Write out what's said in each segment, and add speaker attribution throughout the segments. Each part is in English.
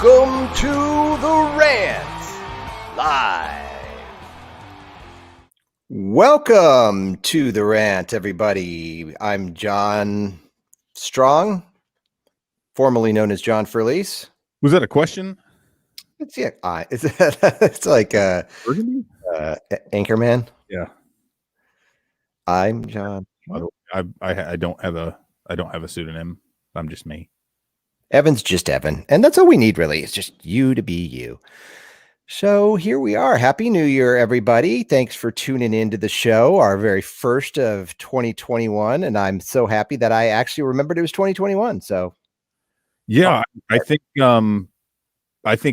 Speaker 1: Welcome to the Rant Live. Welcome to the Rant, everybody. I'm John Strong, formerly known as John Furlese.
Speaker 2: Was that a question?
Speaker 1: It's it's like Anchorman.
Speaker 2: Yeah,
Speaker 1: I'm John.
Speaker 2: I don't have a pseudonym. I'm just me.
Speaker 1: Evan's just Evan, and that's all we need, really. It's just you to be you. So here we are. Happy New Year, everybody. Thanks for tuning into the show, our very first of 2021. And I'm so happy that I actually remembered it was 2021. So
Speaker 2: yeah, I think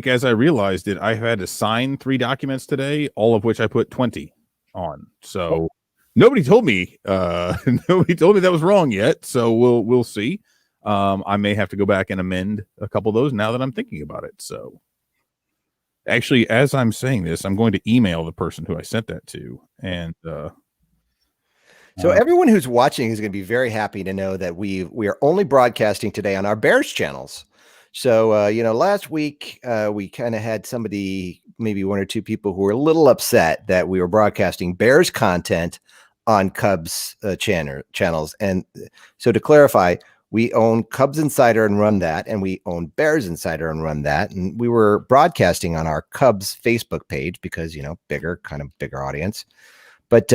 Speaker 2: as I realized it, I had to sign 3 documents today, all of which I put 20 on. So nobody told me that was wrong yet. So we'll see. I may have to go back and amend a couple of those now that I'm thinking about it. So actually, as I'm saying this, I'm going to email the person who I sent that to. And
Speaker 1: so everyone who's watching is going to be very happy to know that we are only broadcasting today on our Bears channels. So, last week we kind of had somebody, maybe 1 or 2 people who were a little upset that we were broadcasting Bears content on Cubs channels. And so to clarify, we own Cubs Insider and run that, and we own Bears Insider and run that. And we were broadcasting on our Cubs Facebook page because, bigger audience. But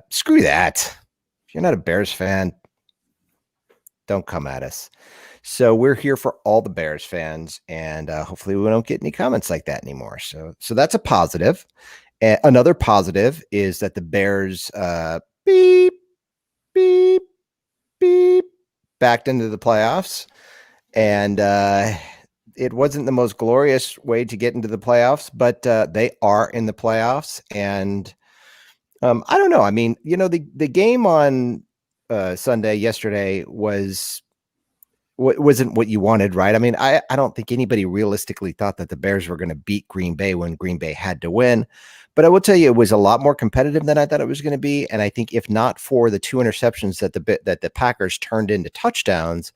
Speaker 1: screw that. If you're not a Bears fan, don't come at us. So we're here for all the Bears fans, and hopefully we don't get any comments like that anymore. So that's a positive. Another positive is that the Bears beep, beep, beep, backed into the playoffs, and it wasn't the most glorious way to get into the playoffs, but they are in the playoffs. And I don't know. I mean, the game on Sunday yesterday wasn't what you wanted, right? I mean, I don't think anybody realistically thought that the Bears were going to beat Green Bay when Green Bay had to win. But I will tell you, it was a lot more competitive than I thought it was going to be. And I think if not for the 2 interceptions that the Packers turned into touchdowns,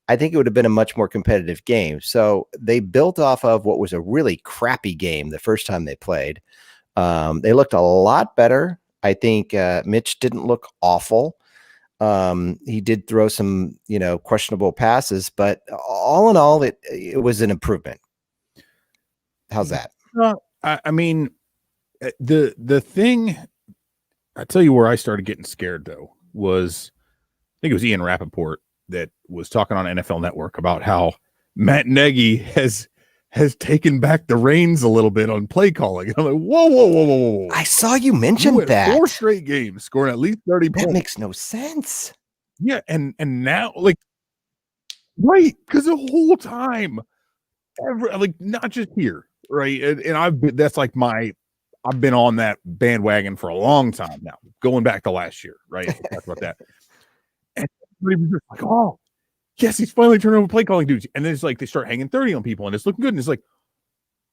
Speaker 1: I think it would have been a much more competitive game. So they built off of what was a really crappy game the first time they played. They looked a lot better. I think Mitch didn't look awful. He did throw some, questionable passes, but all in all, it was an improvement. How's that?
Speaker 2: I mean, the thing, I tell you where I started getting scared though was, I think it was Ian Rappaport that was talking on NFL Network about how Matt Nagy has taken back the reins a little bit on play calling. And I'm like, whoa.
Speaker 1: I saw you mention that
Speaker 2: 4 straight games scoring at least 30 points.
Speaker 1: That makes no sense.
Speaker 2: Yeah, and now, like, right, because the whole time, not just here, right? And I've been on that bandwagon for a long time now, going back to last year, right? We'll talk about that. And everybody was just like, oh, yes, he's finally turning over play calling dudes. And then it's like they start hanging 30 on people, and it's looking good. And it's like,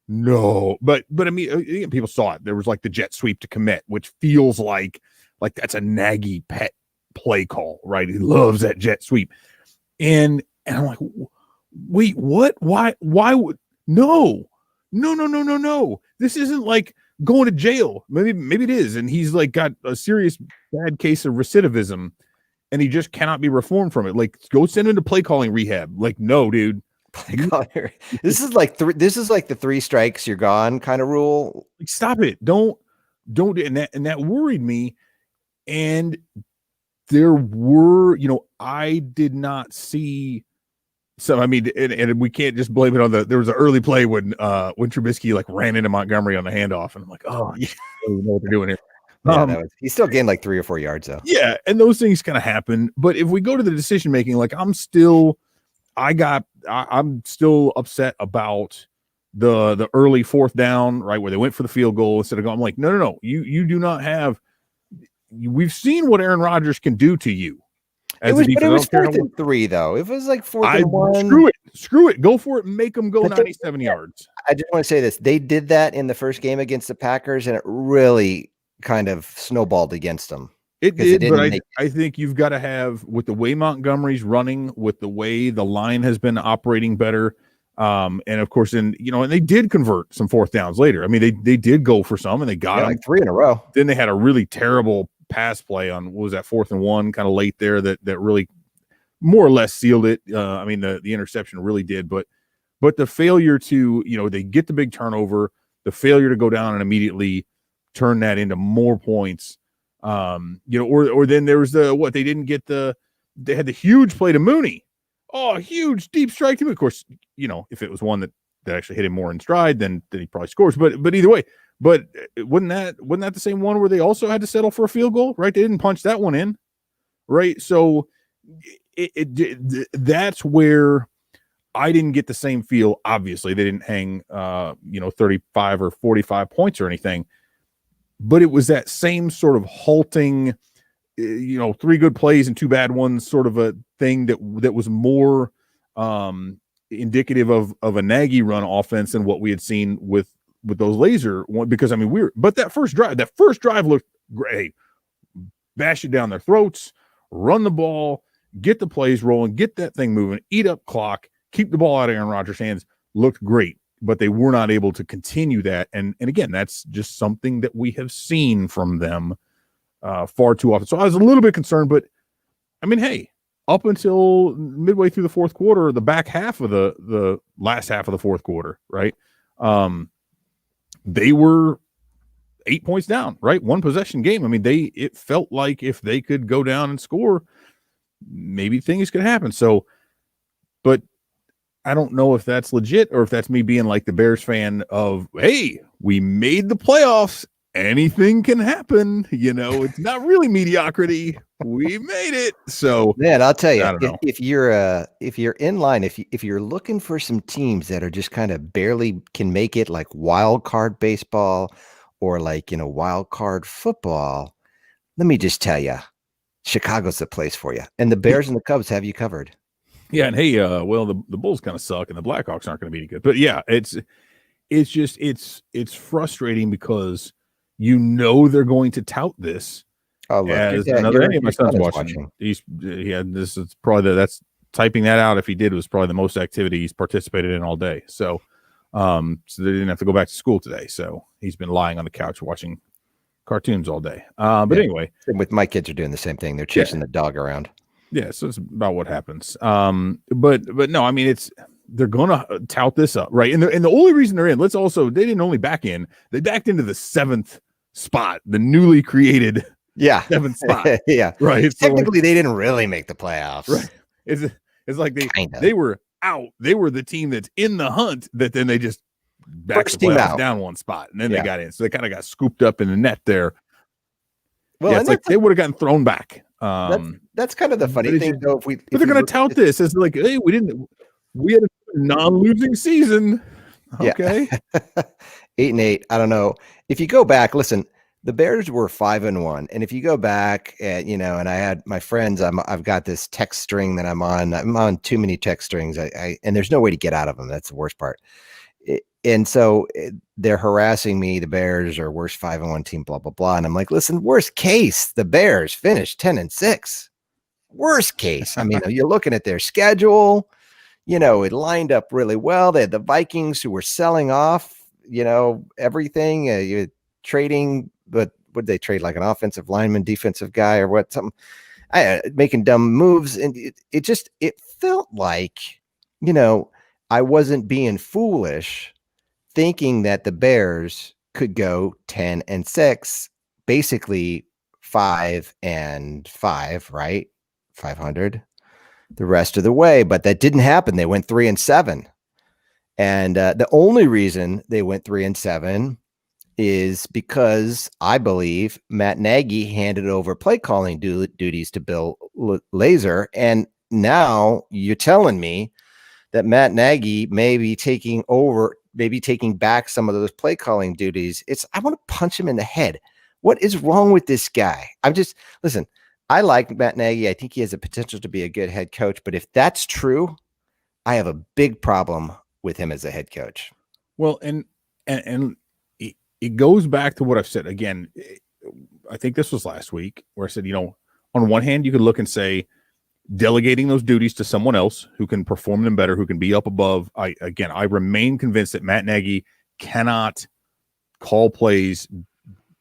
Speaker 2: no, but I mean, people saw it. There was like the jet sweep to commit, which feels like that's a Nagy pet play call, right? He loves that jet sweep. And I'm like, wait, what? Why would no. This isn't like going to jail. Maybe it is. And he's like got a serious bad case of recidivism, and he just cannot be reformed from it. Like, go send him to play calling rehab. Like, no, dude.
Speaker 1: This is like the 3 strikes you're gone kind of rule.
Speaker 2: Like, stop it. Don't and that worried me. And there were, I did not see some. I mean, and we can't just blame it on there was an early play when Trubisky like ran into Montgomery on the handoff, and I'm like, oh, yeah, I don't know what they're doing here.
Speaker 1: Yeah, he still gained like 3 or 4 yards though.
Speaker 2: Yeah, and those things kind of happen. But if we go to the decision making, like I'm still upset about the early 4th down, right, where they went for the field goal instead of going. I'm like, no, you do not have. We've seen what Aaron Rodgers can do to you.
Speaker 1: It was 4th and 3 though. It was like 4th and
Speaker 2: 1. Screw it. Go for it. Make them go 97 yards.
Speaker 1: I just want to say this. They did that in the first game against the Packers, and it really kind of snowballed against them.
Speaker 2: It did, but I think you've got to have, with the way Montgomery's running, with the way the line has been operating better, And of course, and they did convert some fourth downs later. I mean, they did go for some and they got them
Speaker 1: like 3 in a row.
Speaker 2: Then they had a really terrible pass play on, what was that, 4th and 1, kind of late there that really more or less sealed it. I mean, the interception really did, but the failure to, they get the big turnover, the failure to go down and immediately turn that into more points. Or then there was they didn't get they had the huge play to Mooney. Oh, huge deep strike to him. Of course, if it was one that actually hit him more in stride, then he probably scores. But either way, wasn't that the same one where they also had to settle for a field goal, right? They didn't punch that one in, right? So that's where I didn't get the same feel. Obviously, they didn't hang 35 or 45 points or anything, but it was that same sort of halting, 3 good plays and 2 bad ones sort of a thing that was more indicative of a Nagy run offense than what we had seen with those laser one, because I mean but that first drive looked great. Bash it down their throats, run the ball, get the plays rolling, get that thing moving, eat up clock, keep the ball out of Aaron Rodgers' hands. Looked great, but they were not able to continue that. And again, that's just something that we have seen from them far too often. So I was a little bit concerned, but I mean, hey, up until midway through the fourth quarter, the back half of the last half of the fourth quarter, right? They were 8 points down, right? 1 possession game. I mean, it felt like if they could go down and score, maybe things could happen. So, but I don't know if that's legit or if that's me being like the Bears fan of, hey, we made the playoffs. Anything can happen. It's not really mediocrity. We made it. So,
Speaker 1: man, I'll tell you,
Speaker 2: I don't know.
Speaker 1: if you're in line, if you're looking for some teams that are just kind of barely can make it, like wild card baseball or like, wild card football, let me just tell you, Chicago's the place for you. And the Bears and the Cubs have you covered.
Speaker 2: Yeah, and hey, the Bulls kind of suck and the Blackhawks aren't going to be any good. But yeah, it's just it's frustrating because they're going to tout this.
Speaker 1: Oh, look,
Speaker 2: as another. My son's watching. This is probably that's typing that out. If he did, it was probably the most activity he's participated in all day. So, so they didn't have to go back to school today. So he's been lying on the couch watching cartoons all day. But anyway,
Speaker 1: with my kids are doing the same thing. They're chasing the dog around.
Speaker 2: Yeah, so it's about what happens. But no, I mean they're gonna tout this up, right? And the only reason they're in, they didn't only back in, they backed into the 7th spot, the newly created 7th spot.
Speaker 1: Yeah.
Speaker 2: Right.
Speaker 1: Technically, they didn't really make the playoffs.
Speaker 2: Right. It's like they were out. They were the team that's in the hunt that then they just backed the playoffs down 1 spot and then they got in. So they kind of got scooped up in the net there. Well, it's like they would have gotten thrown back.
Speaker 1: That's kind of the funny thing, though.
Speaker 2: But they're going to tout this as like, hey, we had a non-losing season. Okay.
Speaker 1: 8-8. I don't know. If you go back, listen, the Bears were 5-1. And if you go back and I had my friends, I've got this text string that I'm on too many text strings. And there's no way to get out of them. That's the worst part. And so they're harassing me. The Bears are worst 5-1 team, blah, blah, blah. And I'm like, listen, worst case, the Bears finished 10-6. Worst case. I mean, you're looking at their schedule, it lined up really well. They had the Vikings who were selling off, everything, you're trading, but would they trade like an offensive lineman, defensive guy or what? Something making dumb moves. And it felt like, I wasn't being foolish thinking that the Bears could go 10-6, basically 5-5, right? 500 the rest of the way, but that didn't happen. They went 3-7. And the only reason they went 3-7 is because I believe Matt Nagy handed over play calling duties to Bill Lazor. And now you're telling me that Matt Nagy may be taking back some of those play calling duties. I want to punch him in the head. What is wrong with this guy? Listen, I like Matt Nagy. I think he has the potential to be a good head coach, but if that's true, I have a big problem with him as a head coach.
Speaker 2: Well, and it goes back to what I've said again. I think this was last week where I said, on one hand, you could look and say, delegating those duties to someone else who can perform them better, who can be up above. I remain convinced that Matt Nagy cannot call plays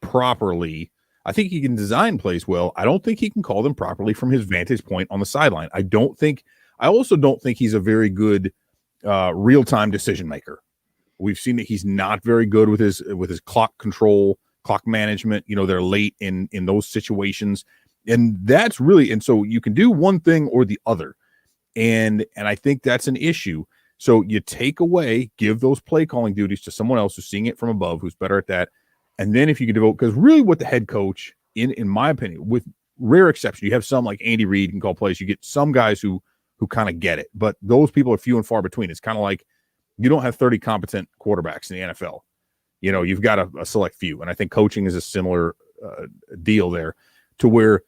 Speaker 2: properly. I think he can design plays well. I don't think he can call them properly from his vantage point on the sideline. I also don't think he's a very good real-time decision maker. We've seen that he's not very good with his clock control, clock management. They're late in those situations. And that's really, and so you can do one thing or the other. And I think that's an issue. So you take away, give those play calling duties to someone else who's seeing it from above, who's better at that. And then if you can devote, because really what the head coach, in my opinion, with rare exception, you have some like Andy Reid can call plays. You get some guys who kind of get it, but those people are few and far between. It's kind of like you don't have 30 competent quarterbacks in the NFL. You've got a select few. And I think coaching is a similar deal there, to where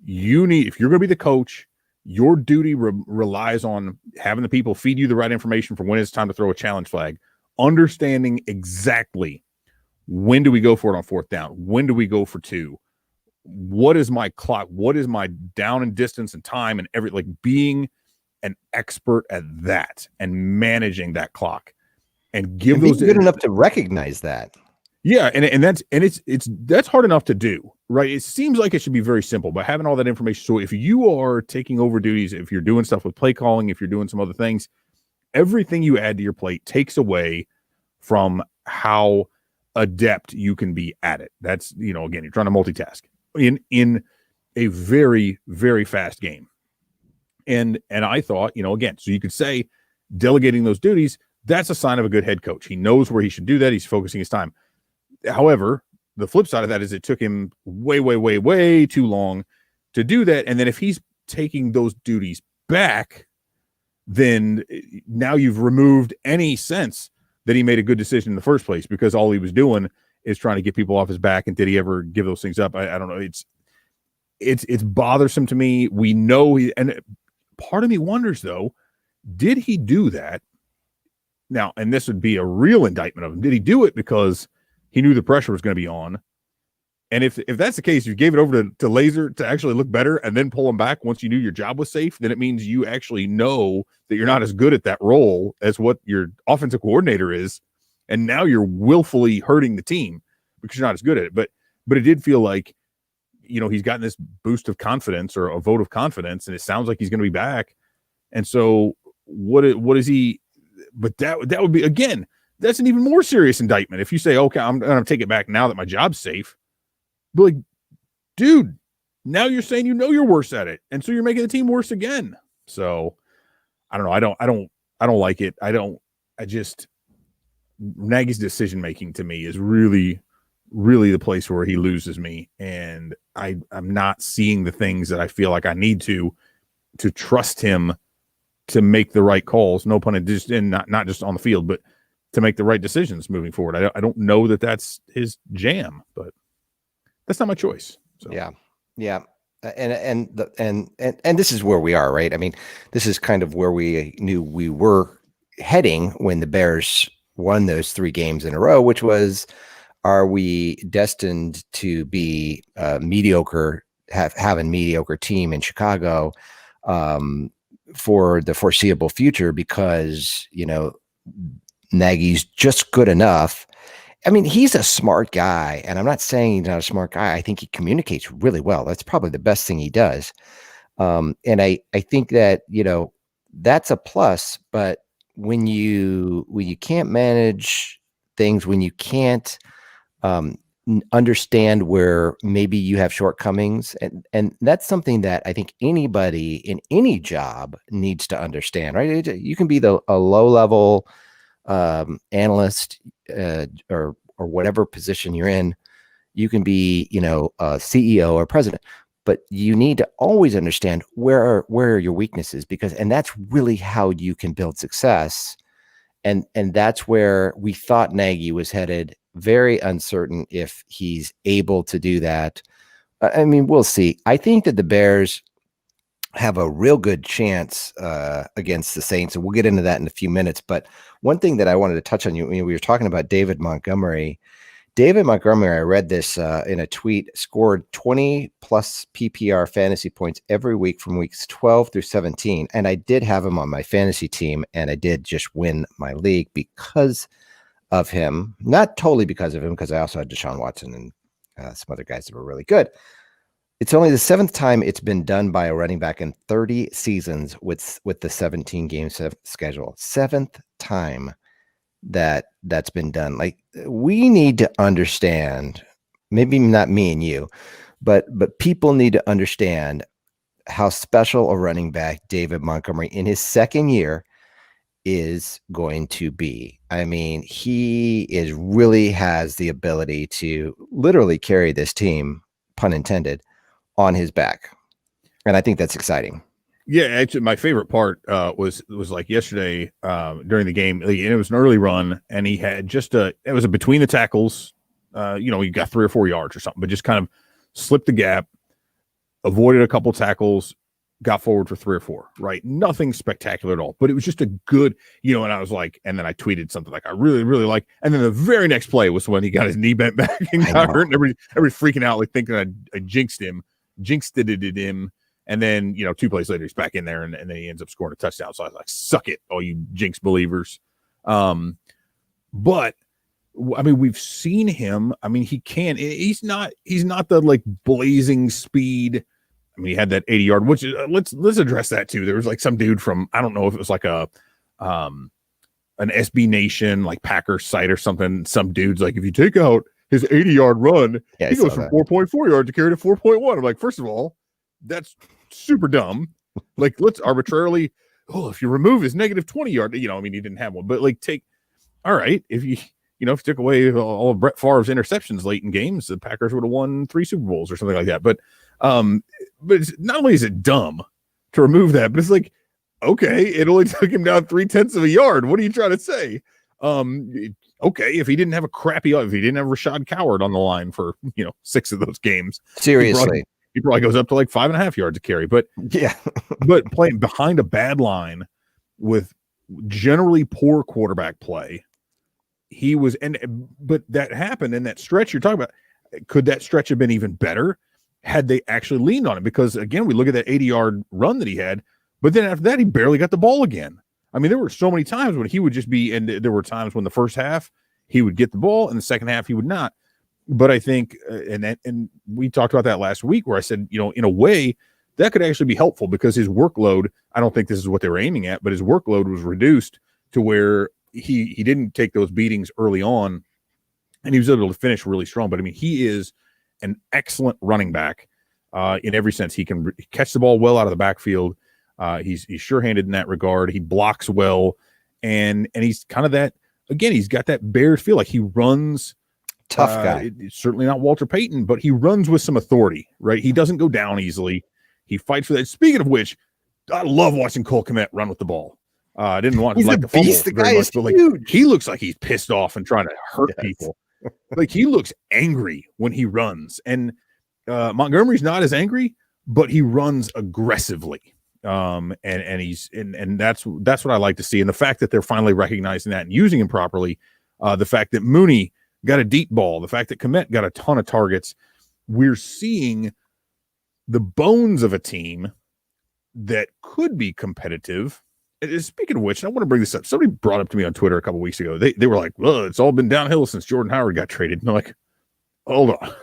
Speaker 2: if you're going to be the coach, your duty relies on having the people feed you the right information for when it's time to throw a challenge flag, understanding exactly when do we go for it on fourth down, when do we go for 2, what is my clock, what is my down and distance and time, and being an expert at that and managing that clock, and give those
Speaker 1: good enough to recognize that.
Speaker 2: Yeah, and that's hard enough to do, right? It seems like it should be very simple, but having all that information. So if you are taking over duties, if you're doing stuff with play calling, if you're doing some other things, everything you add to your plate takes away from how adept you can be at it. That's, again, you're trying to multitask in a very, very fast game. And I thought, again, so you could say delegating those duties, that's a sign of a good head coach. He knows where he should do that. He's focusing his time. However, the flip side of that is it took him way, way, way, way too long to do that. And then if he's taking those duties back, then now you've removed any sense that he made a good decision in the first place, because all he was doing is trying to get people off his back. And did he ever give those things up? I don't know. It's bothersome to me. We know and part of me wonders, though, did he do that? Now, and this would be a real indictment of him. Did he do it because he knew the pressure was going to be on? And if that's the case, you gave it over to Laser to actually look better and then pull him back once you knew your job was safe, then it means you actually know that you're not as good at that role as what your offensive coordinator is. And now you're willfully hurting the team because you're not as good at it. But it did feel like, he's gotten this boost of confidence, or a vote of confidence, and it sounds like he's going to be back. And so what is he? But that would be, again, that's an even more serious indictment. If you say, okay, I'm going to take it back now that my job's safe. But like, dude, now you're saying you're worse at it, and so you're making the team worse again. So I don't know. I don't like it. Nagy's decision making to me is really, really the place where he loses me, and I'm not seeing the things that I feel like I need to trust him to make the right calls. No pun intended, and not just on the field, but to make the right decisions moving forward. I don't know that that's his jam, but that's not my choice. So.
Speaker 1: Yeah. And this is where we are, right? I mean, this is kind of where we knew we were heading when the Bears won those 3 games in a row, which was, are we destined to be mediocre, have a mediocre team in Chicago for the foreseeable future, because, Nagy's just good enough. I mean, he's a smart guy, and I'm not saying he's not a smart guy. I think he communicates really well. That's probably the best thing he does. And I think that, that's a plus, but when you can't manage things, when you can't understand where maybe you have shortcomings, and that's something that I think anybody in any job needs to understand, right? You can be a low level analyst or whatever position you're in. You can be, a CEO or president, but you need to always understand where are your weaknesses, and that's really how you can build success. And that's where we thought Nagy was headed. Very uncertain if he's able to do that. I mean, we'll see. I think that the Bears have a real good chance against the Saints, and we'll get into that in a few minutes. But one thing that I wanted to touch on, we were talking about David Montgomery. David Montgomery, I read this in a tweet, scored 20 plus PPR fantasy points every week from weeks 12 through 17. And I did have him on my fantasy team, and I did just win my league because of him. Not totally because of him, because I also had Deshaun Watson and some other guys that were really good. It's only the 7th time it's been done by a running back in 30 seasons with the 17 game schedule. 7th time that's been done. Like, we need to understand, maybe not me and you, but people need to understand how special a running back David Montgomery in his 2nd year is going to be. I mean, he really has the ability to literally carry this team, pun intended, on his back. And I think that's exciting.
Speaker 2: Yeah, actually, my favorite part was like yesterday during the game. It was an early run, and he had it was a between the tackles. He got 3 or 4 yards or something, but just kind of slipped the gap, avoided a couple tackles, got forward for 3 or 4. Right, nothing spectacular at all, but it was just a good, And I was like, and then I tweeted something like, I really, really like. And then the very next play was when he got his knee bent back and got hurt, and everybody freaking out, like thinking I jinxed him. And then, 2 plays later, he's back in there, and then he ends up scoring a touchdown. So I was like, suck it, all you jinx believers. But I mean, we've seen him. I mean, he's not the like blazing speed. I mean, he had that 80-yard, which let's address that too. There was like some dude from, I don't know if it was like an SB Nation, like Packers site or something. Some dude's like, if you take out his 80-yard run, he goes from 4.4 yards to carry to 4.1. I'm like, first of all, that's super dumb. Like, let's arbitrarily, if you remove his negative 20-yard, I mean, he didn't have one, but like all right, if you took away all of Brett Favre's interceptions late in games, the Packers would have won 3 Super Bowls or something like that. But it's, not only is it dumb to remove that, but it's like, okay, it only took him down 0.3 of a yard. What are you trying to say? Okay, if he didn't have if he didn't have Rashad Coward on the line for 6 of those games,
Speaker 1: seriously,
Speaker 2: he probably goes up to like 5.5 yards to carry. But
Speaker 1: yeah,
Speaker 2: but playing behind a bad line with generally poor quarterback play, he was. But that happened in that stretch you're talking about. Could that stretch have been even better had they actually leaned on it? Because again, we look at that 80-yard run that he had, but then after that, he barely got the ball again. I mean, there were so many times when he would just be, and there were times when the first half he would get the ball, and the second half he would not. But I think, and we talked about that last week, where I said, in a way, that could actually be helpful because his workload, I don't think this is what they were aiming at, but his workload was reduced to where he didn't take those beatings early on, and he was able to finish really strong. But I mean, he is an excellent running back in every sense. He can catch the ball well out of the backfield. He's sure-handed in that regard. He blocks well, and he's kind of that. Again, he's got that Bears feel. Like, he runs
Speaker 1: tough guy.
Speaker 2: It's certainly not Walter Payton, but he runs with some authority. Right? He doesn't go down easily. He fights for that. Speaking of which, I love watching Cole Kmet run with the ball. I didn't want to like the fumble very much, but like, he looks like he's pissed off and trying to hurt people. Like, he looks angry when he runs, and Montgomery's not as angry, but he runs aggressively. And that's what I like to see. And the fact that they're finally recognizing that and using him properly, the fact that Mooney got a deep ball, the fact that Kmet got a ton of targets, we're seeing the bones of a team that could be competitive. And speaking of which, I want to bring this up. Somebody brought up to me on Twitter a couple weeks ago. They were like, well, it's all been downhill since Jordan Howard got traded. And I'm like, hold on.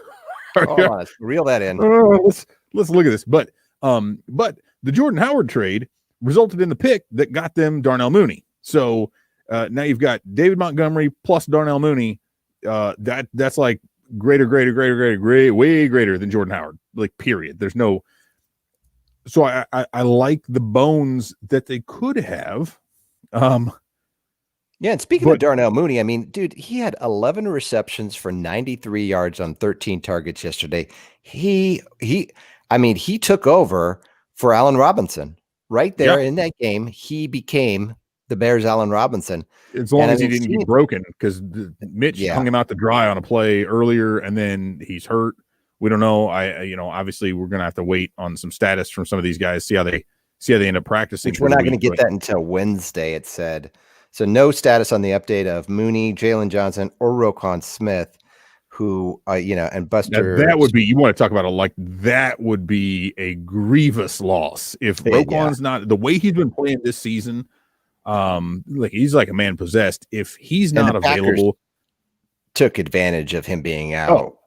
Speaker 1: Let's reel that in.
Speaker 2: Let's look at this. But the Jordan Howard trade resulted in the pick that got them Darnell Mooney. So now you've got David Montgomery plus Darnell Mooney. That's like greater, way greater than Jordan Howard. Like, period. There's no. So I like the bones that they could have.
Speaker 1: Yeah, and speaking of Darnell Mooney, I mean, dude, he had 11 receptions for 93 yards on 13 targets yesterday. He took over for Allen Robinson right there in that game. He became the Bears' Allen Robinson.
Speaker 2: As long as he didn't get broken, because Mitch hung him out to dry on a play earlier, and then he's hurt. We don't know. Obviously we're going to have to wait on some status from some of these guys, see how they end up practicing.
Speaker 1: Which we're not going to get that until Wednesday, it said. So no status on the update of Mooney, Jalen Johnson, or Roquan Smith. who and
Speaker 2: Now
Speaker 1: Buster.
Speaker 2: that would be, you want to talk about that would be a grievous loss if Roquan's not the way he's been playing this season. He's like a man possessed. If he's not available,
Speaker 1: took advantage of him being out.
Speaker 2: Oh,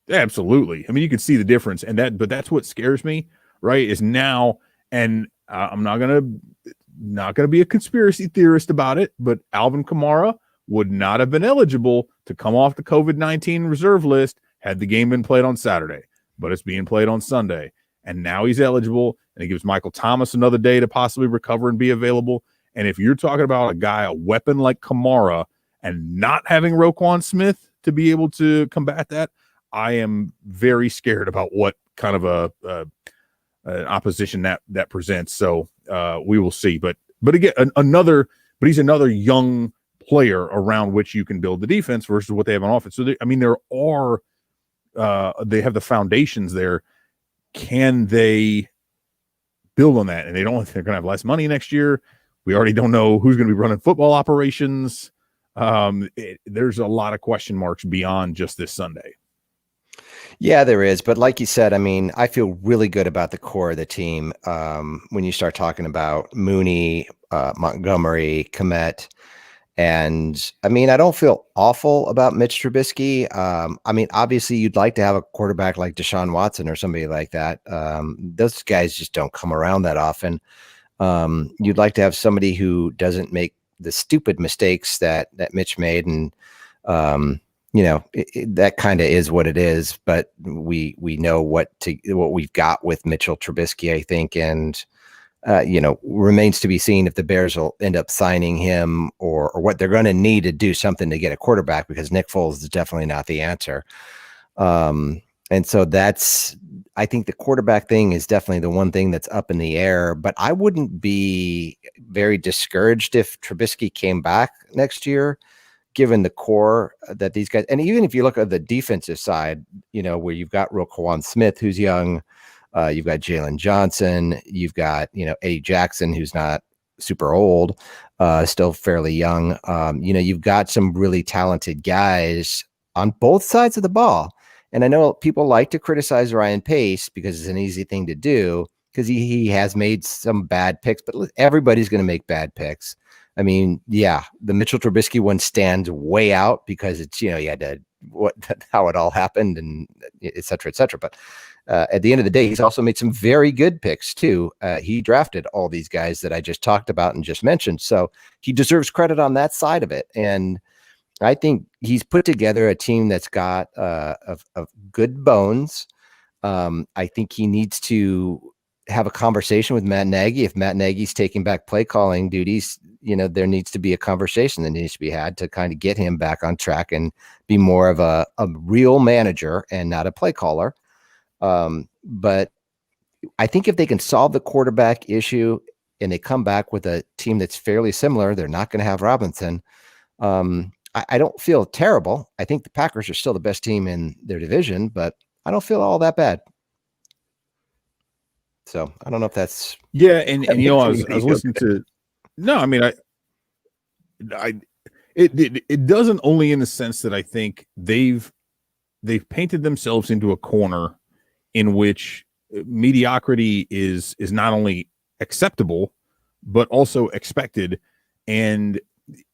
Speaker 2: absolutely. I mean, you can see the difference, but that's what scares me, right? Is now, and I'm not gonna be a conspiracy theorist about it, but Alvin Kamara would not have been eligible to come off the COVID-19 reserve list had the game been played on Saturday, but it's being played on Sunday. And now he's eligible, and it gives Michael Thomas another day to possibly recover and be available. And if you're talking about a weapon like Kamara, and not having Roquan Smith to be able to combat that, I am very scared about what kind of an opposition that presents. So we will see. But again, he's another young player around which you can build the defense versus what they have on offense. So they have the foundations there. Can they build on that? And they're going to have less money next year. We already don't know who's going to be running football operations. There's a lot of question marks beyond just this Sunday.
Speaker 1: Yeah, there is. But like you said, I mean, I feel really good about the core of the team. When you start talking about Mooney, Montgomery, Komet, and I mean, I don't feel awful about Mitch Trubisky. I mean, obviously you'd like to have a quarterback like Deshaun Watson or somebody like that. Those guys just don't come around that often. You'd like to have somebody who doesn't make the stupid mistakes that Mitch made. And, that kind of is what it is, but we know what we've got with Mitchell Trubisky, I think. And, remains to be seen if the Bears will end up signing him or what they're going to need to do something to get a quarterback, because Nick Foles is definitely not the answer. And so I think the quarterback thing is definitely the one thing that's up in the air, but I wouldn't be very discouraged if Trubisky came back next year, given the core that these guys, and even if you look at the defensive side, where you've got Roquan Smith, who's young, you've got Jalen Johnson, you've got, Eddie Jackson, who's not super old, still fairly young. You've got some really talented guys on both sides of the ball. And I know people like to criticize Ryan Pace because it's an easy thing to do, because he has made some bad picks, but everybody's going to make bad picks. I mean, yeah, the Mitchell Trubisky one stands way out because it's, you had to, how it all happened and et cetera, et cetera. But at the end of the day, he's also made some very good picks too. He drafted all these guys that I just talked about and just mentioned. So he deserves credit on that side of it. And I think he's put together a team that's got of good bones. I think he needs to have a conversation with Matt Nagy. If Matt Nagy's taking back play calling duties, there needs to be a conversation that needs to be had to kind of get him back on track and be more of a real manager and not a play caller. But I think if they can solve the quarterback issue and they come back with a team that's fairly similar, they're not going to have Robinson. I don't feel terrible. I think the Packers are still the best team in their division, but I don't feel all that bad. So I don't know if that's
Speaker 2: and I was listening to. No, I mean, it doesn't, only in the sense that I think they've painted themselves into a corner in which mediocrity is not only acceptable but also expected, and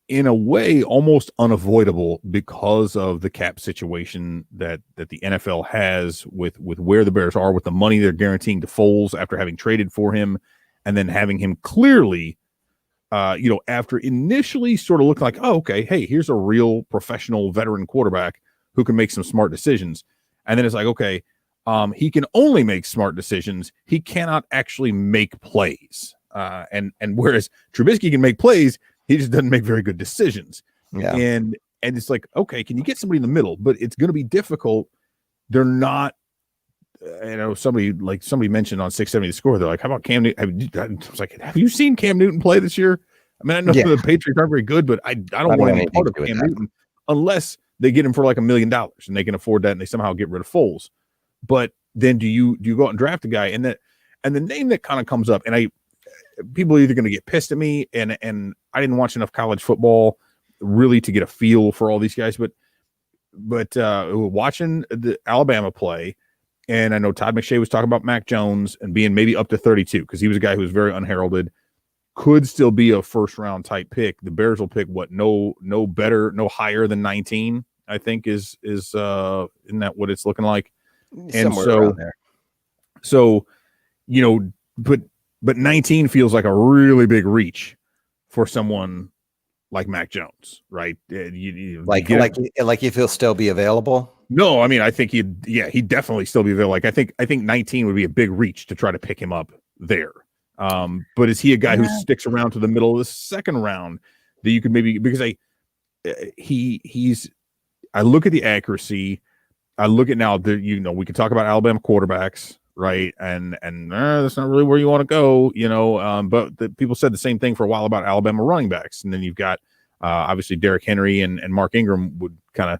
Speaker 2: in a way almost unavoidable because of the cap situation that the NFL has with where the Bears are, with the money they're guaranteeing to Foles after having traded for him, and then having him clearly, after initially sort of looking like, oh, okay, hey, here's a real professional veteran quarterback who can make some smart decisions. And then it's like, okay, he can only make smart decisions. He cannot actually make plays. And whereas Trubisky can make plays, he just doesn't make very good decisions.
Speaker 1: Yeah.
Speaker 2: And it's like, okay, can you get somebody in the middle? But it's going to be difficult. They're not, somebody mentioned on 670 The Score, they're like, how about Cam Newton? I was like, have you seen Cam Newton play this year? I mean, I know the Patriots aren't very good, but I don't want any part of Cam Newton unless they get him for like $1 million and they can afford that and they somehow get rid of Foles. But then do you go out and draft a guy? And the name that kind of comes up, and people are either going to get pissed at me, and I didn't watch enough college football really to get a feel for all these guys, but watching the Alabama play, and I know Todd McShay was talking about Mac Jones and being maybe up to 32 because he was a guy who was very unheralded, could still be a first round type pick. The Bears will pick what? No better, no higher than 19. I think is isn't that what it's looking like? And
Speaker 1: somewhere around there.
Speaker 2: So, but 19 feels like a really big reach for someone like Mac Jones, right?
Speaker 1: Like if he'll still be available.
Speaker 2: No, I mean, I think he'd definitely still be there. Like, I think 19 would be a big reach to try to pick him up there. But is he a guy who sticks around to the middle of the second round that you could maybe, because I look at the accuracy. I look at now we can talk about Alabama quarterbacks, right? And that's not really where you want to go, but people said the same thing for a while about Alabama running backs. And then you've got, obviously Derrick Henry and Mark Ingram would kind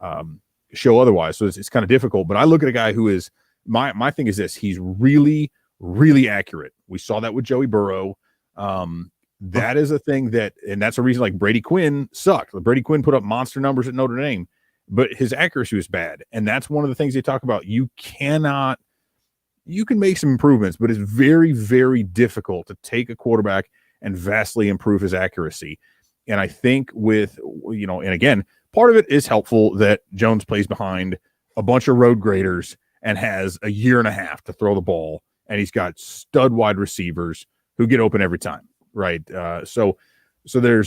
Speaker 2: of, show otherwise. So it's kind of difficult, but I look at a guy who is my thing is this, he's really, really accurate. We saw that with Joey Burrow. That is a thing and that's a reason like Brady Quinn sucked. Brady Quinn put up monster numbers at Notre Dame, but his accuracy was bad. And that's one of the things they talk about. You can make some improvements, but it's very, very difficult to take a quarterback and vastly improve his accuracy. And I think and again, part of it is helpful that Jones plays behind a bunch of road graders and has a year and a half to throw the ball. And he's got stud wide receivers who get open every time. Right. So there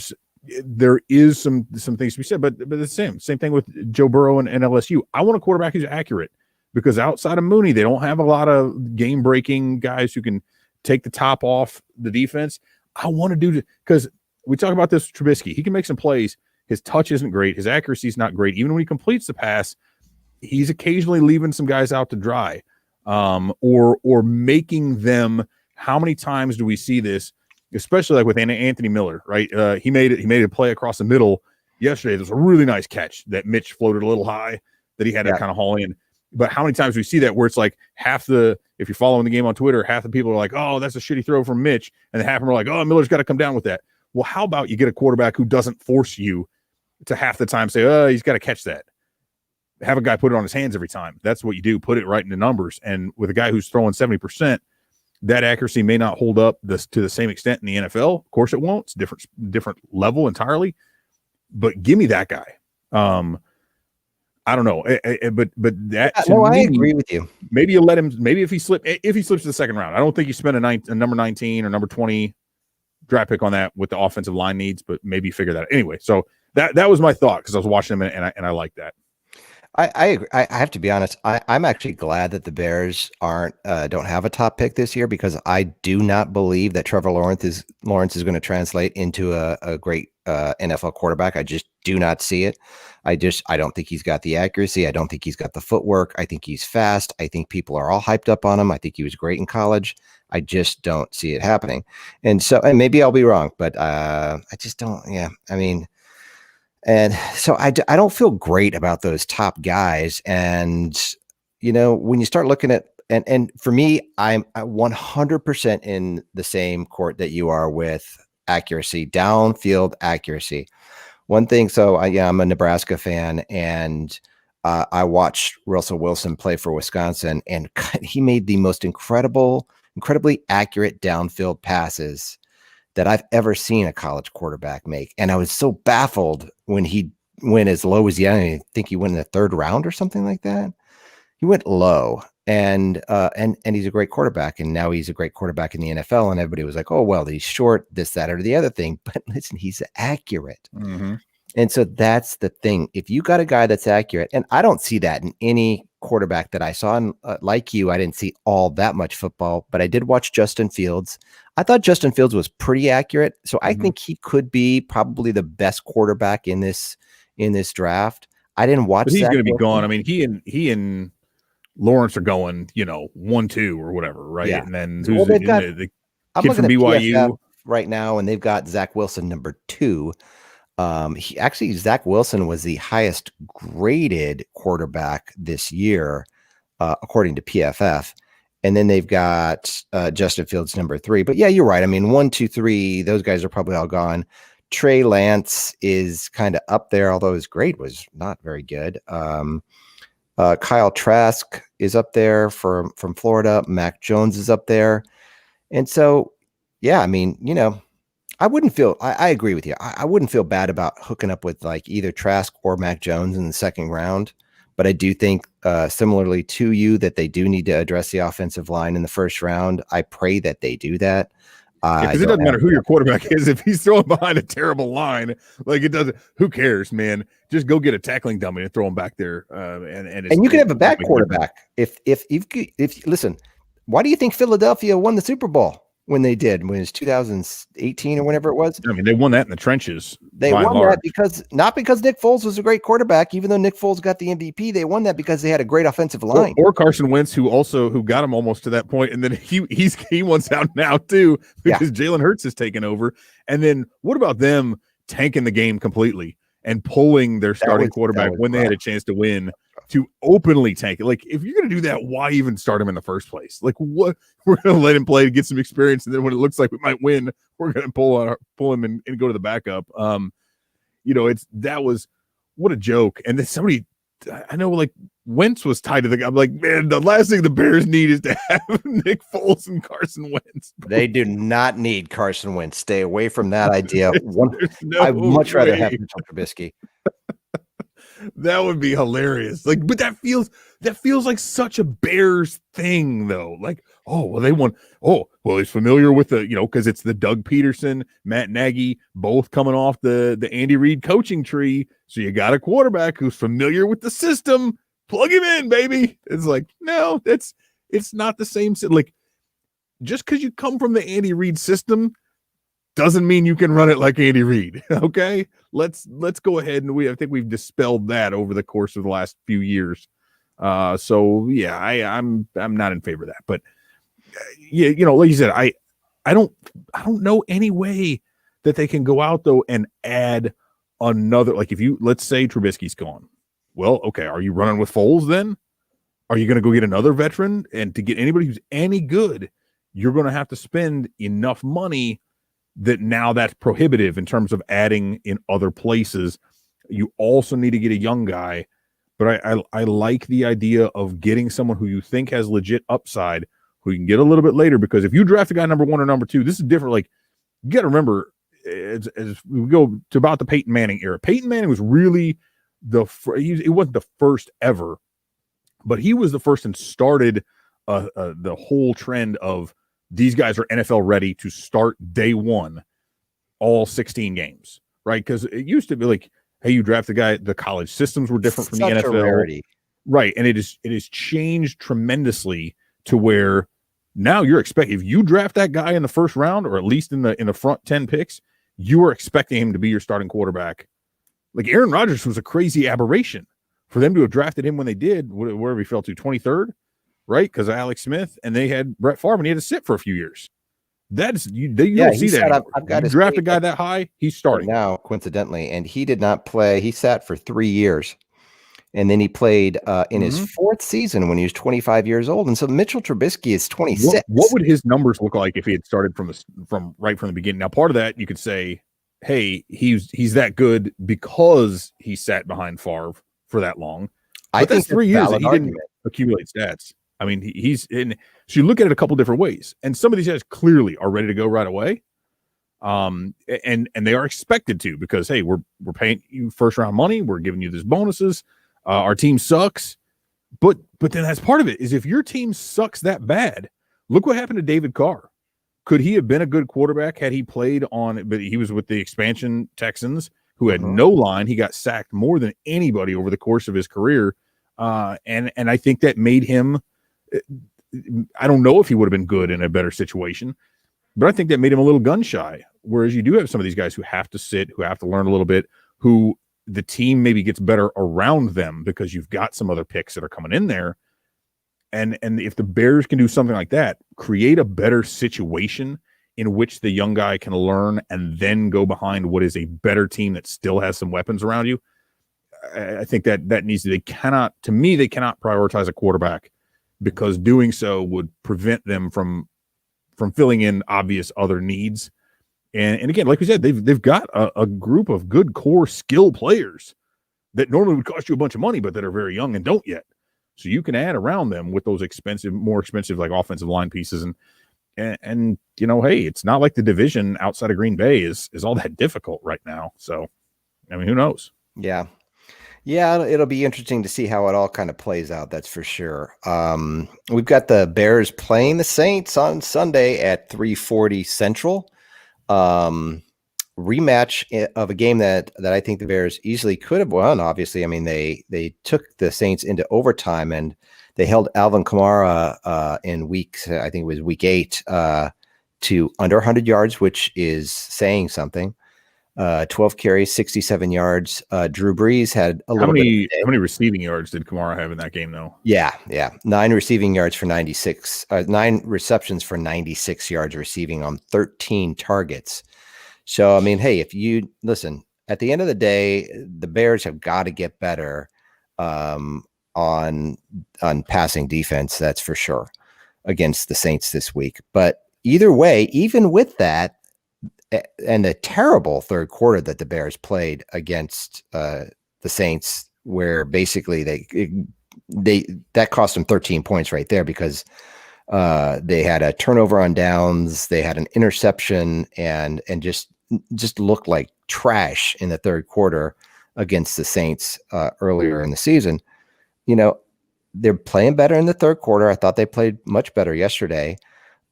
Speaker 2: is some things to be said, but the same thing with Joe Burrow and LSU. I want a quarterback who's accurate because outside of Mooney, they don't have a lot of game breaking guys who can take the top off the defense. I want to because we talk about this with Trubisky. He can make some plays. His touch isn't great. His accuracy is not great. Even when he completes the pass, he's occasionally leaving some guys out to dry, or making them. How many times do we see this? Especially like with Anthony Miller, right? He made a play across the middle yesterday. There's a really nice catch that Mitch floated a little high that he had to kind of haul in. But how many times do we see that where it's like if you're following the game on Twitter, half the people are like, oh, that's a shitty throw from Mitch. And then half of them are like, oh, Miller's got to come down with that. Well, how about you get a quarterback who doesn't force you to half the time say, oh, he's got to catch that. Have a guy put it on his hands every time. That's what you do. Put it right into numbers. And with a guy who's throwing 70%, that accuracy may not hold up to the same extent in the NFL. Of course it won't. It's different level entirely. But give me that guy. I don't know. But that
Speaker 1: I agree with you.
Speaker 2: Maybe you let him. Maybe if he slips to the second round, I don't think you spend a number 19 or number 20 draft pick on that with the offensive line needs. But maybe figure that out. Anyway. So that was my thought because I was watching him and I like that.
Speaker 1: I agree. I have to be honest. I'm actually glad that the Bears don't have a top pick this year because I do not believe that Trevor Lawrence is going to translate into a great NFL quarterback. I just do not see it. I don't think he's got the accuracy. I don't think he's got the footwork. I think he's fast. I think people are all hyped up on him. I think he was great in college. I just don't see it happening. And maybe I'll be wrong, but I just don't. Yeah, I mean. And so I don't feel great about those top guys. And, when you start looking at, and for me, I'm 100% in the same court that you are with accuracy, downfield accuracy. One thing. So I'm a Nebraska fan and I watched Russell Wilson play for Wisconsin and he made the most incredibly accurate downfield passes that I've ever seen a college quarterback make. And I was so baffled when he went as low as I think he went in the third round or something like that. He went low and he's a great quarterback. And now he's a great quarterback in the NFL. And everybody was like, oh, well, he's short, this, that, or the other thing. But listen, he's accurate.
Speaker 2: Mm-hmm.
Speaker 1: And so that's the thing. If you got a guy that's accurate, and I don't see that in any quarterback that I saw, and like you, I didn't see all that much football, but I did watch Justin Fields. I thought Justin Fields was pretty accurate. So I think he could be probably the best quarterback in this draft. I didn't watch. But
Speaker 2: he's going to be gone. I mean, he and Lawrence are going, 1-2 or whatever, right? Yeah. And then who's the kid from BYU
Speaker 1: PFF right now, and they've got Zach Wilson number 2. Zach Wilson was the highest graded quarterback this year, according to PFF. And then they've got Justin Fields number 3. But yeah, you're right. I mean, 1, 2, 3, those guys are probably all gone. Trey Lance is kind of up there, although his grade was not very good. Kyle Trask is up there from Florida. Mac Jones is up there. And so, yeah, I mean, I wouldn't feel, I agree with you. I wouldn't feel bad about hooking up with like either Trask or Mac Jones in the second round. But I do think similarly to you that they do need to address the offensive line in the first round. I pray that they do that.
Speaker 2: Because it doesn't matter who your quarterback is. If he's throwing behind a terrible line, like it doesn't, who cares, man? Just go get a tackling dummy and throw him back there. And
Speaker 1: you can have a bad quarterback. If listen, why do you think Philadelphia won the Super Bowl when they did? When it was 2018 or whenever it was?
Speaker 2: I mean, they won that in the trenches.
Speaker 1: They won that not because Nick Foles was a great quarterback, even though Nick Foles got the MVP. They won that because they had a great offensive line.
Speaker 2: Or Carson Wentz, who got him almost to that point, and then he wants out now too because Jalen Hurts has taken over. And then what about them tanking the game completely and pulling their starting quarterback when they had a chance to win? To openly tank it. Like, if you're going to do that, why even start him in the first place? Like, what? We're going to let him play to get some experience, and then when it looks like we might win, we're going to pull him and go to the backup. That was what a joke. And then somebody, I know, like Wentz was tied to the guy. I'm like, man, the last thing the Bears need is to have Nick Foles and Carson Wentz.
Speaker 1: They do not need Carson Wentz. Stay away from that idea. I'd much rather have Mitchell Trubisky.
Speaker 2: That would be hilarious. Like, but that feels like such a Bears thing, though. Like, oh, well, they won. Oh, well, he's familiar with the, because it's the Doug Peterson, Matt Nagy, both coming off the Andy Reid coaching tree. So you got a quarterback who's familiar with the system. Plug him in, baby. It's like, no, it's not the same. Like, just because you come from the Andy Reid system doesn't mean you can run it like Andy Reid. Okay, let's go ahead and I think we've dispelled that over the course of the last few years. So yeah, I'm not in favor of that. But like you said, I don't know any way that they can go out though and add another. Like, let's say Trubisky's gone. Well, okay, are you running with Foles then? Are you going to go get another veteran? And to get anybody who's any good, you're going to have to spend enough money that now that's prohibitive in terms of adding in other places. You also need to get a young guy, but I like the idea of getting someone who you think has legit upside, who you can get a little bit later, because if you draft a guy number 1 or number 2, this is different. Like, you got to remember, as we go to about the Peyton Manning era, Peyton Manning was really he wasn't the first ever, but he was the first and started the whole trend of these guys are NFL ready to start day one, all 16 games, right? Because it used to be like, hey, you draft the guy, the college systems were different from the NFL. Right. And it is changed tremendously to where now you're expecting, if you draft that guy in the first round, or at least in the front 10 picks, you are expecting him to be your starting quarterback. Like, Aaron Rodgers was a crazy aberration for them to have drafted him when they did, wherever he fell to, 23rd. Right, because of Alex Smith, and they had Brett Favre, and he had to sit for a few years. That's you don't see that. I've got to draft a guy that high, he's starting
Speaker 1: now, coincidentally, and he did not play. He sat for 3 years, and then he played in his 4th season when he was 25 years old. And so Mitchell Trubisky is 26.
Speaker 2: What would his numbers look like if he had started from right from the beginning? Now, part of that you could say, hey, he's that good because he sat behind Favre for that long. But I think 3 years that he didn't accumulate stats. I mean, he's in. So you look at it a couple different ways, and some of these guys clearly are ready to go right away, and they are expected to, because hey, we're paying you first round money, we're giving you these bonuses. Our team sucks, but then that's part of it. Is if your team sucks that bad, look what happened to David Carr. Could he have been a good quarterback had he played on? But he was with the expansion Texans, who had no line. He got sacked more than anybody over the course of his career, and I think that made him. I don't know if he would have been good in a better situation, but I think that made him a little gun shy. Whereas you do have some of these guys who have to sit, who have to learn a little bit, who the team maybe gets better around them because you've got some other picks that are coming in there. And if the Bears can do something like that, create a better situation in which the young guy can learn and then go behind what is a better team that still has some weapons around you. I think that needs to, they cannot prioritize a quarterback, because doing so would prevent them from filling in obvious other needs. And again, like we said, they've got a group of good core skill players that normally would cost you a bunch of money, but that are very young and don't yet. So you can add around them with those more expensive like offensive line pieces, and you know, hey, it's not like the division outside of Green Bay is all that difficult right now. So, I mean, who knows?
Speaker 1: Yeah. Yeah, it'll be interesting to see how it all kind of plays out. That's for sure. We've got the Bears playing the Saints on Sunday at 3:40 Central. Rematch of a game that I think the Bears easily could have won. Obviously, I mean they took the Saints into overtime and they held Alvin Kamara in I think it was week 8 to under 100 yards, which is saying something. 12 carries, 67 yards. Drew Brees had a little bit.
Speaker 2: How many receiving yards did Kamara have in that game, though?
Speaker 1: Yeah. 9 receiving yards for 96. 9 receptions for 96 yards receiving on 13 targets. So, I mean, hey, if you listen, at the end of the day, the Bears have got to get better on passing defense. That's for sure against the Saints this week. But either way, even with that, and the terrible third quarter that the Bears played against the Saints, where basically that cost them 13 points right there because they had a turnover on downs, they had an interception, and just looked like trash in the third quarter against the Saints earlier in the season. You know, they're playing better in the third quarter. I thought they played much better yesterday.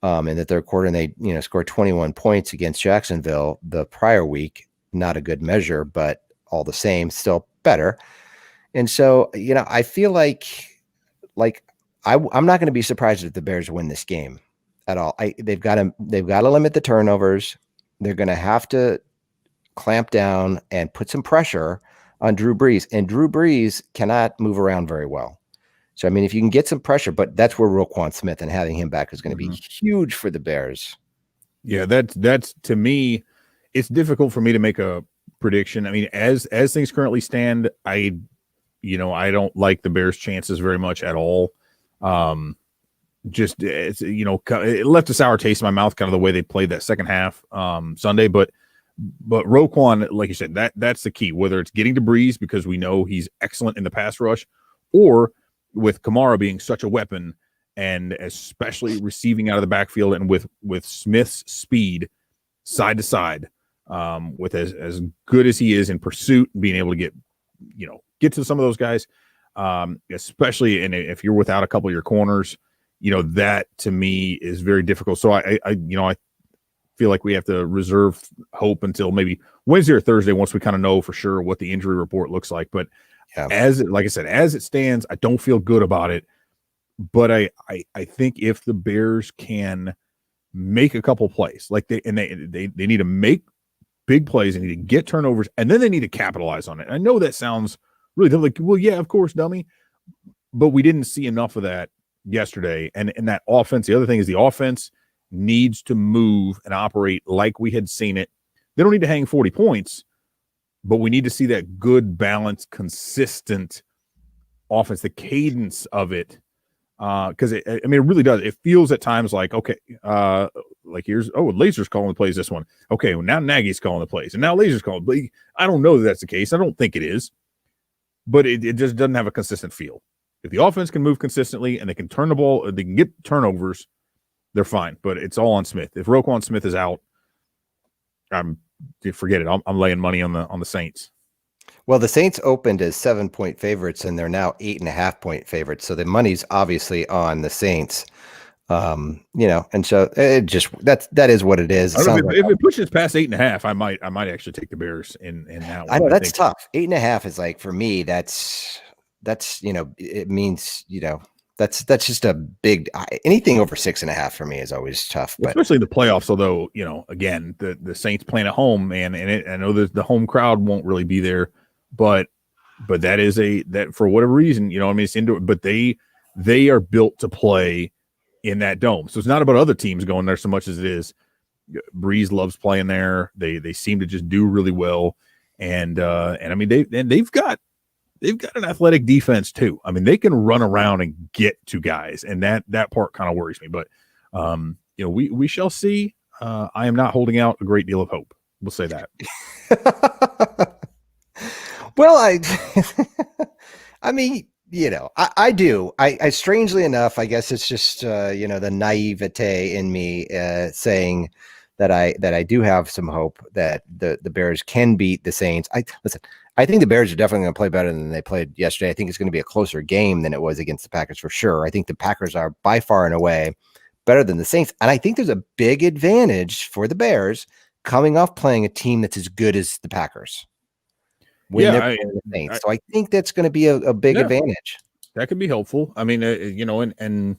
Speaker 1: In the third quarter, and they scored 21 points against Jacksonville the prior week. Not a good measure, but all the same, still better. And so, I feel like I'm not going to be surprised if the Bears win this game at all. They've got to limit the turnovers. They're going to have to clamp down and put some pressure on Drew Brees, and Drew Brees cannot move around very well. So, I mean, if you can get some pressure, but that's where Roquan Smith and having him back is going to be huge for the Bears.
Speaker 2: Yeah, that's to me, it's difficult for me to make a prediction. I mean, as things currently stand, I don't like the Bears' chances very much at all. Just it left a sour taste in my mouth, kind of the way they played that second half Sunday. But Roquan, like you said, that's the key. Whether it's getting to Brees because we know he's excellent in the pass rush, or with Kamara being such a weapon, and especially receiving out of the backfield, and with Smith's speed side to side, with as good as he is in pursuit, being able to get to some of those guys, especially if you're without a couple of your corners, that to me is very difficult. So I feel like we have to reserve hope until maybe Wednesday or Thursday once we kind of know for sure what the injury report looks like. But like I said, as it stands, I don't feel good about it. But I think if the Bears can make a couple plays, like they need to make big plays, they need to get turnovers, and then they need to capitalize on it. I know that sounds really like, well, yeah, of course, dummy. But we didn't see enough of that yesterday. And that offense, the other thing is the offense needs to move and operate like we had seen it. They don't need to hang 40 points, but we need to see that good, balanced, consistent offense, the cadence of it. Because it really does. It feels at times like, okay, like Laser's calling the plays this one. Okay, well, now Nagy's calling the plays, and now Laser's calling. But I don't know that that's the case. I don't think it is, but it just doesn't have a consistent feel. If the offense can move consistently and they can turn the ball, they can get turnovers, they're fine. But it's all on Smith. If Roquan Smith is out, forget it. I'm laying money on the Saints.
Speaker 1: Well, the Saints opened as 7-point favorites, and they're now 8.5-point favorites. So the money's obviously on the Saints. And so it just that is what it is.
Speaker 2: If it pushes past 8.5, I might actually take the Bears in that one.
Speaker 1: I know that's tough. 8.5 is like, for me, that's it means that's just a big, anything over 6.5 for me is always tough. But
Speaker 2: especially in the playoffs, although again, the Saints playing at home, man, and I know that the home crowd won't really be there. But that is that for whatever reason, it's indoor, but they are built to play in that dome. So it's not about other teams going there so much as it is Breeze loves playing there. They seem to just do really well. And I mean, they've got an athletic defense too. I mean, they can run around and get to guys, and that part kind of worries me, but we shall see. I am not holding out a great deal of hope. We'll say that.
Speaker 1: Well, I mean, I do. I strangely enough, I guess it's just the naivete in me saying that I do have some hope that the Bears can beat the Saints. I think the Bears are definitely going to play better than they played yesterday. I think it's going to be a closer game than it was against the Packers for sure. I think the Packers are by far and away better than the Saints, and I think there's a big advantage for the Bears coming off playing a team that's as good as the Packers when they're playing the Saints. So I think that's going to be a big advantage.
Speaker 2: That could be helpful. I mean, and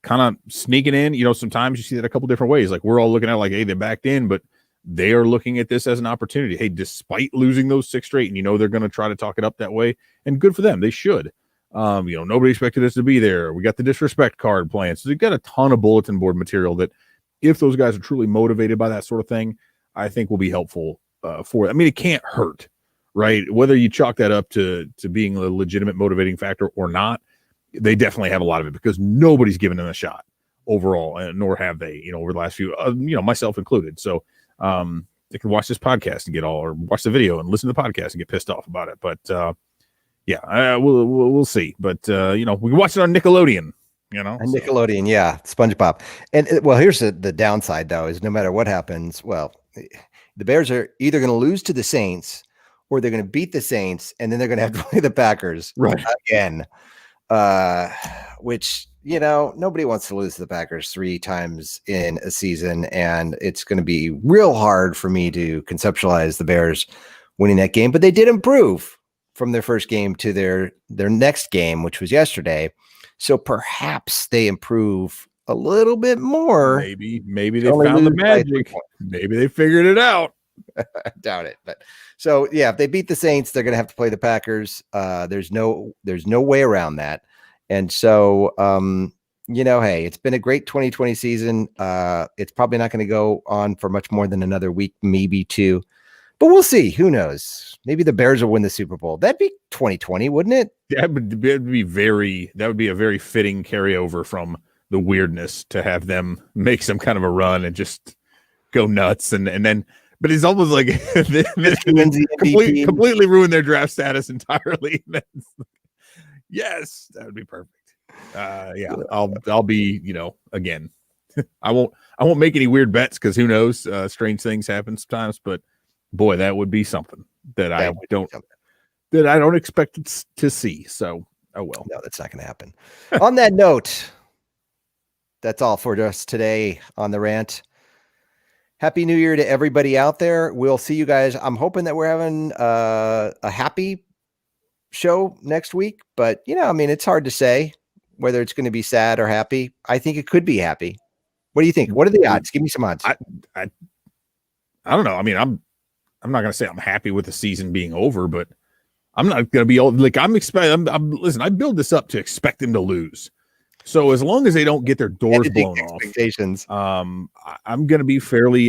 Speaker 2: kind of sneaking in, sometimes you see that a couple different ways. Like we're all looking at like, hey, they backed in, but they are looking at this as an opportunity. Hey, despite losing those 6 straight, and they're going to try to talk it up that way, and good for them. They should. Nobody expected us to be there. We got the disrespect card playing. So they've got a ton of bulletin board material that if those guys are truly motivated by that sort of thing, I think will be helpful for it. I mean, it can't hurt, right? Whether you chalk that up to being a legitimate motivating factor or not, they definitely have a lot of it because nobody's given them a shot overall, and nor have they, over the last few, myself included. So they can watch this podcast and or watch the video and listen to the podcast and get pissed off about it. But we'll see. But we can watch it on Nickelodeon.
Speaker 1: Nickelodeon, yeah, SpongeBob. And here's the downside though: is no matter what happens, the Bears are either going to lose to the Saints or they're going to beat the Saints, and then they're going to have to play the Packers again. Which nobody wants to lose to the Packers 3 times in a season, and it's going to be real hard for me to conceptualize the Bears winning that game. But they did improve from their first game to their next game, which was yesterday. So perhaps they improve a little bit more.
Speaker 2: Maybe they found the magic. Maybe they figured it out.
Speaker 1: I doubt it. But so if they beat the Saints, they're going to have to play the Packers. There's no way around that. And so, hey, it's been a great 2020 season. It's probably not going to go on for much more than another week, maybe 2. But we'll see. Who knows? Maybe the Bears will win the Super Bowl. That'd be 2020, wouldn't it?
Speaker 2: That would be a very fitting carryover from the weirdness to have them make some kind of a run and just go nuts. And then, but it's almost like they completely ruin their draft status entirely. Yes, that would be perfect. I'll be, again, I won't make any weird bets because who knows? Strange things happen sometimes, but boy, that would be something that I don't expect to see. So, oh well.
Speaker 1: No, that's not going to happen. On that note, that's all for us today on the rant. Happy New Year to everybody out there. We'll see you guys. I'm hoping that we're having a happy show next week, but it's hard to say whether it's going to be sad or happy. I think it could be happy. What do you think? What are the odds? Give me some odds.
Speaker 2: I don't know. I mean, I'm not going to say I'm happy with the season being over, but I'm not going to be like listen, I build this up to expect them to lose. So as long as they don't get their doors blown off, I'm going to be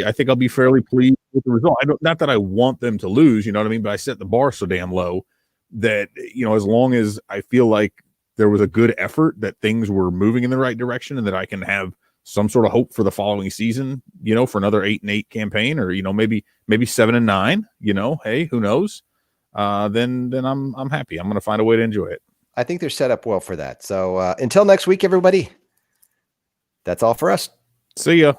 Speaker 2: I think I'll be fairly pleased with the result. Not that I want them to lose, you know what I mean? But I set the bar so damn low that, as long as I feel like there was a good effort, that things were moving in the right direction, and that I can have some sort of hope for the following season, for another 8-8 campaign, or, maybe 7-9, hey, who knows? Then I'm happy. I'm going to find a way to enjoy it.
Speaker 1: I think they're set up well for that. So until next week, everybody, that's all for us.
Speaker 2: See ya.